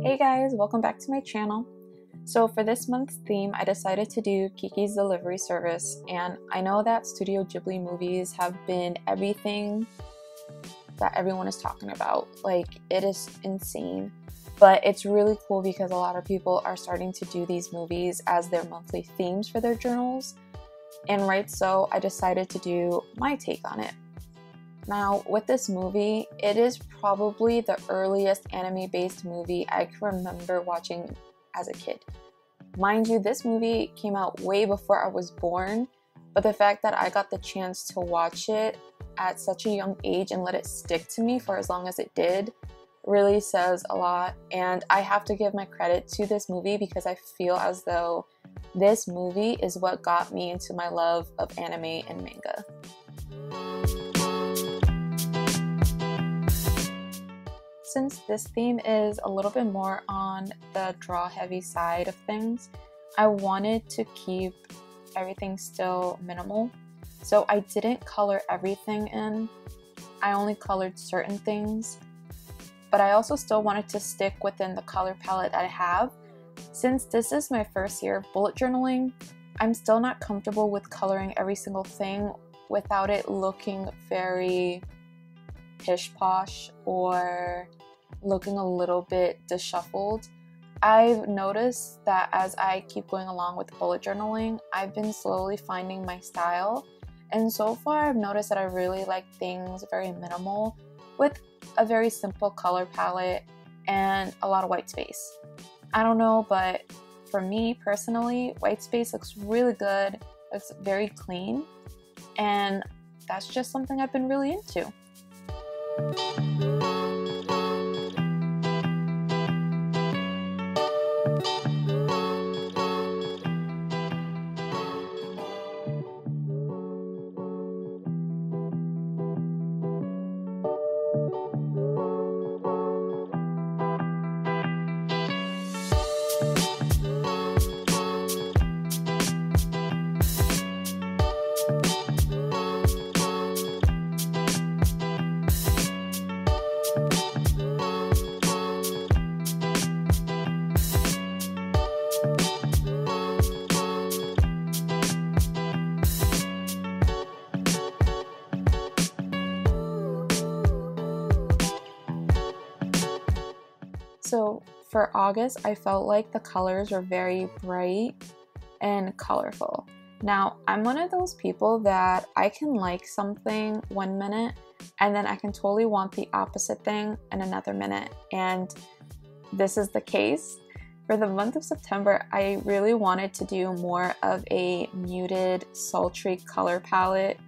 Hey guys, welcome back to my channel. So for this month's theme, I decided to do Kiki's delivery service, and I know that Studio Ghibli movies have been everything that everyone is talking about. Like, it is insane, but it's really cool because a lot of people are starting to do these movies as their monthly themes for their journals, and right, so I decided to do my take on it. Now, with this movie, it is probably the earliest anime-based movie I can remember watching as a kid. Mind you, this movie came out way before I was born, but the fact that I got the chance to watch it at such a young age and let it stick to me for as long as it did really says a lot. And I have to give my credit to this movie because I feel as though this movie is what got me into my love of anime and manga. Since this theme is a little bit more on the draw heavy side of things, I wanted to keep everything still minimal. So I didn't color everything in. I only colored certain things, but I also still wanted to stick within the color palette I have. Since this is my first year of bullet journaling, I'm still not comfortable with coloring every single thing without it looking very pish posh or looking a little bit disshuffled. I've noticed that as I keep going along with bullet journaling, I've been slowly finding my style, and so far I've noticed that I really like things very minimal with a very simple color palette and a lot of white space. I don't know, but for me personally, white space looks really good, looks very clean, and that's just something I've been really into. So for August, I felt like the colors were very bright and colorful. Now, I'm one of those people that I can like something 1 minute and then I can totally want the opposite thing in another minute. And this is the case. For the month of September, I really wanted to do more of a muted, sultry color palette.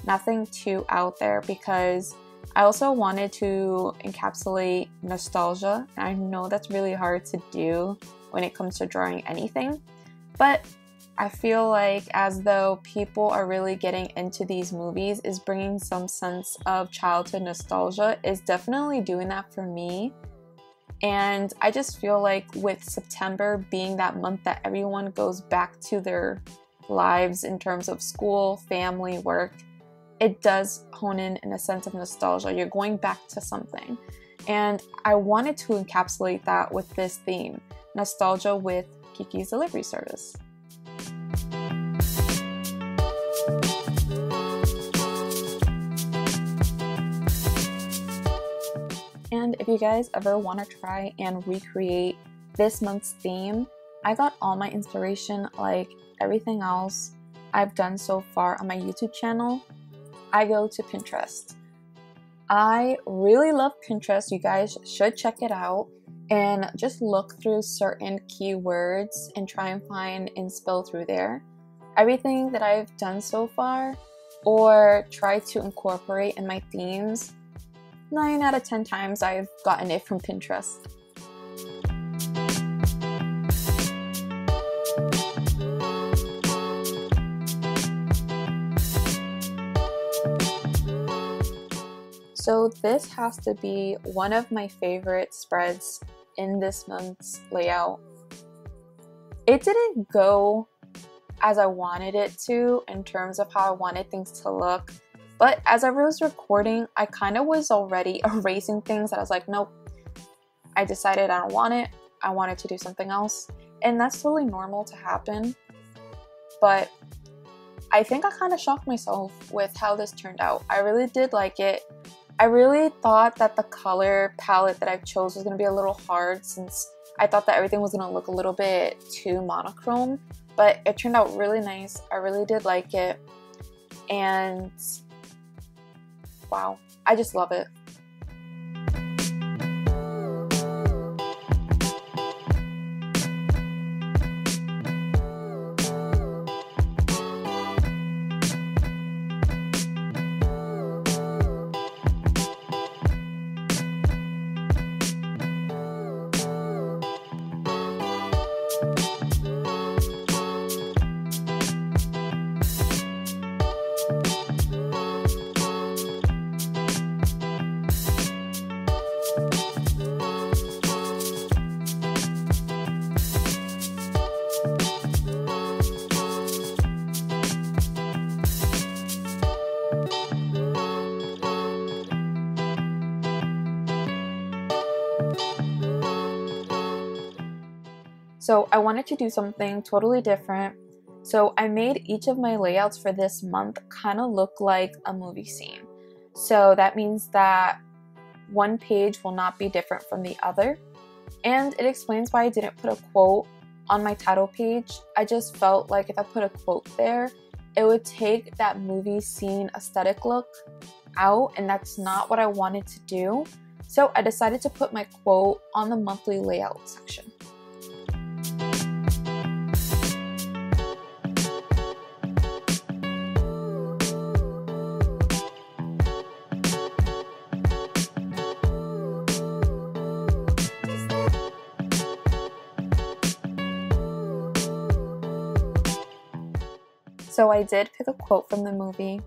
Nothing too out there because I also wanted to encapsulate nostalgia. I know that's really hard to do when it comes to drawing anything, but I feel like as though people are really getting into these movies is bringing some sense of childhood nostalgia is definitely doing that for me. And I just feel like with September being that month that everyone goes back to their lives in terms of school, family, work, it does hone in a sense of nostalgia. You're going back to something. And I wanted to encapsulate that with this theme, nostalgia with Kiki's delivery service. And if you guys ever want to try and recreate this month's theme, I got all my inspiration, like everything else I've done so far on my YouTube channel, I go to Pinterest. I really love Pinterest. You guys should check it out and just look through certain keywords and try and find inspo through there. Everything that I've done so far or tried to incorporate in my themes, 9 out of 10 times I've gotten it from Pinterest. So this has to be one of my favorite spreads in this month's layout. It didn't go as I wanted it to in terms of how I wanted things to look, but as I was recording, I kind of was already erasing things that I was like, nope, I decided I don't want it. I wanted to do something else. And that's totally normal to happen. But I think I kind of shocked myself with how this turned out. I really did like it. I really thought that the color palette that I chose was going to be a little hard, since I thought that everything was going to look a little bit too monochrome. But it turned out really nice. I really did like it. And wow, I just love it. So I wanted to do something totally different. So I made each of my layouts for this month kind of look like a movie scene. So that means that one page will not be different from the other. And it explains why I didn't put a quote on my title page. I just felt like if I put a quote there, it would take that movie scene aesthetic look out, and that's not what I wanted to do. So I decided to put my quote on the monthly layout section. So I did pick a quote from the movie,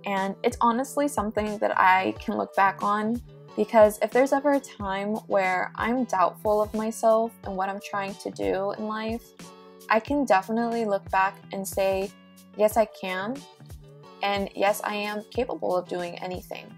and it's honestly something that I can look back on, because if there's ever a time where I'm doubtful of myself and what I'm trying to do in life, I can definitely look back and say, yes, I can, and yes, I am capable of doing anything.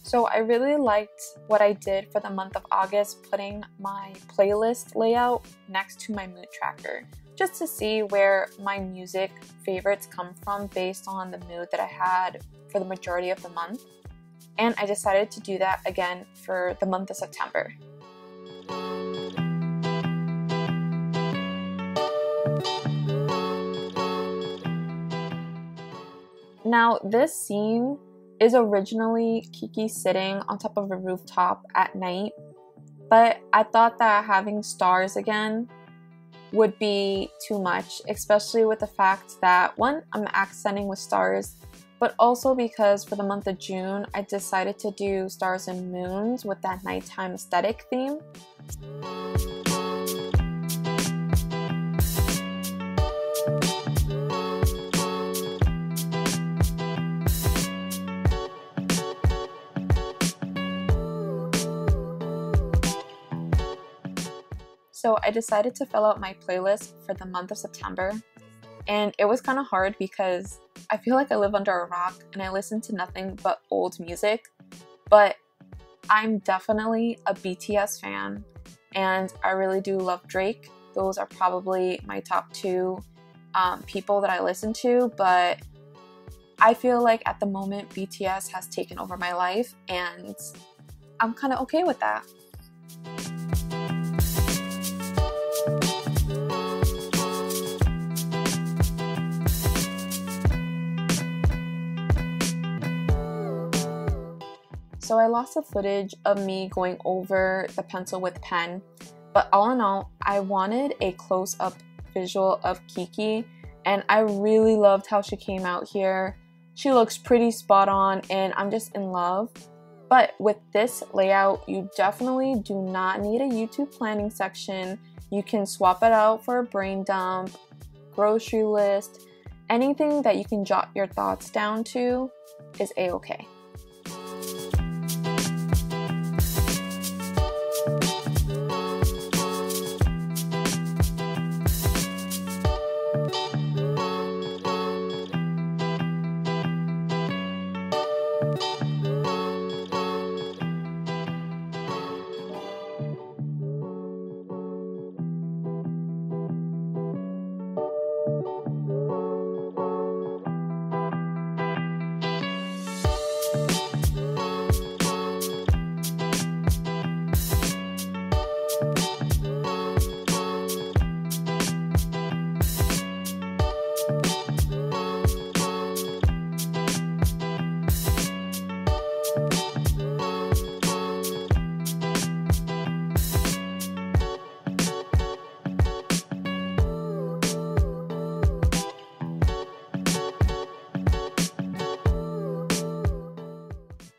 So I really liked what I did for the month of August, putting my playlist layout next to my mood tracker, just to see where my music favorites come from based on the mood that I had for the majority of the month. And I decided to do that again for the month of September. Now, this scene is originally Kiki sitting on top of a rooftop at night, but I thought that having stars again would be too much, especially with the fact that, one, I'm accenting with stars, but also because for the month of June, I decided to do stars and moons with that nighttime aesthetic theme. So I decided to fill out my playlist for the month of September, and it was kind of hard because I feel like I live under a rock and I listen to nothing but old music, but I'm definitely a BTS fan and I really do love Drake. Those are probably my top two people that I listen to, but I feel like at the moment BTS has taken over my life and I'm kind of okay with that. So I lost the footage of me going over the pencil with pen, but all in all, I wanted a close-up visual of Kiki, and I really loved how she came out here. She looks pretty spot on, and I'm just in love. But with this layout, you definitely do not need a YouTube planning section. You can swap it out for a brain dump, grocery list, anything that you can jot your thoughts down to is a-okay.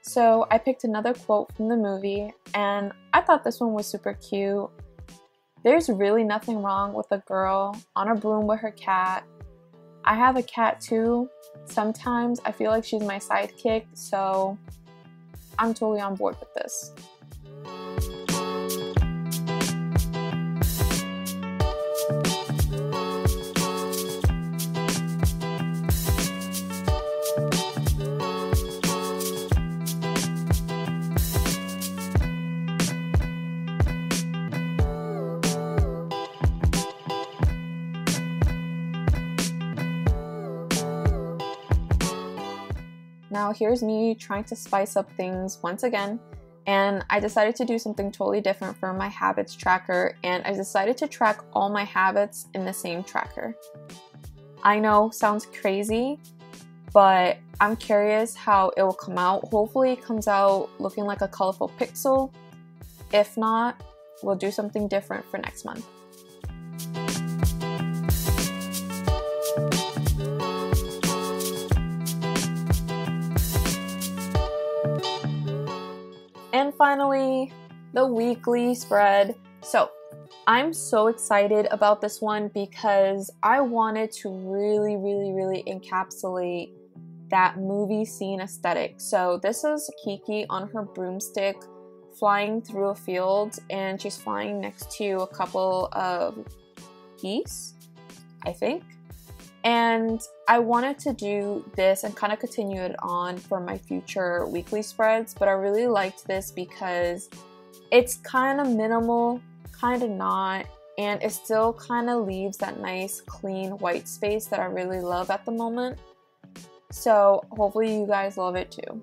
So I picked another quote from the movie, and I thought this one was super cute. There's really nothing wrong with a girl on a broom with her cat. I have a cat too. Sometimes I feel like she's my sidekick, so I'm totally on board with this. Now here's me trying to spice up things once again, and I decided to do something totally different for my habits tracker, and I decided to track all my habits in the same tracker. I know, sounds crazy, but I'm curious how it will come out. Hopefully it comes out looking like a colorful pixel. If not, we'll do something different for next month. And finally, the weekly spread. So I'm so excited about this one because I wanted to really encapsulate that movie scene aesthetic. So this is Kiki on her broomstick flying through a field, and she's flying next to a couple of geese, I think. And I wanted to do this and kind of continue it on for my future weekly spreads, but I really liked this because it's kind of minimal, kind of not, and it still kind of leaves that nice clean white space that I really love at the moment. So hopefully you guys love it too.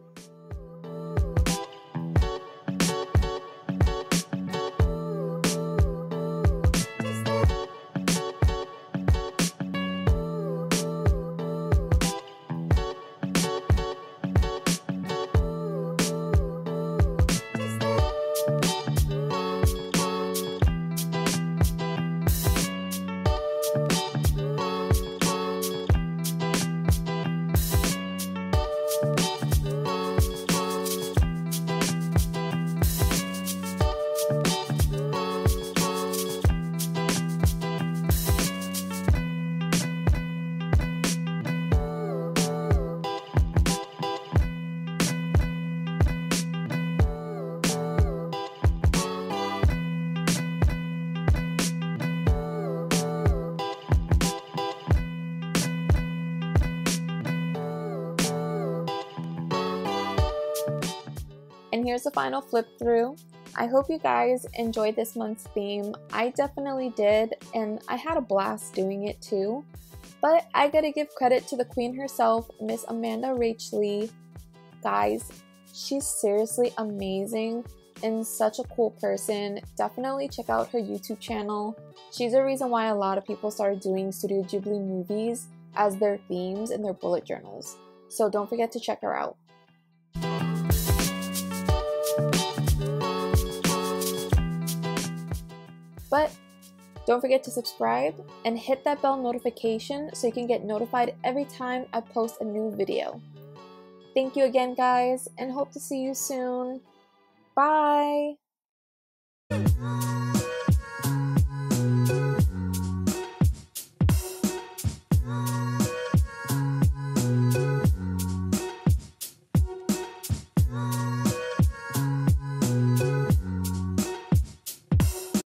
And here's the final flip through. I hope you guys enjoyed this month's theme. I definitely did, and I had a blast doing it too. But I gotta give credit to the queen herself, Miss Amanda Rachley. Guys, she's seriously amazing and such a cool person. Definitely check out her YouTube channel. She's the reason why a lot of people started doing Studio Ghibli movies as their themes in their bullet journals. So don't forget to check her out. But don't forget to subscribe and hit that bell notification so you can get notified every time I post a new video. Thank you again, guys, and hope to see you soon. Bye!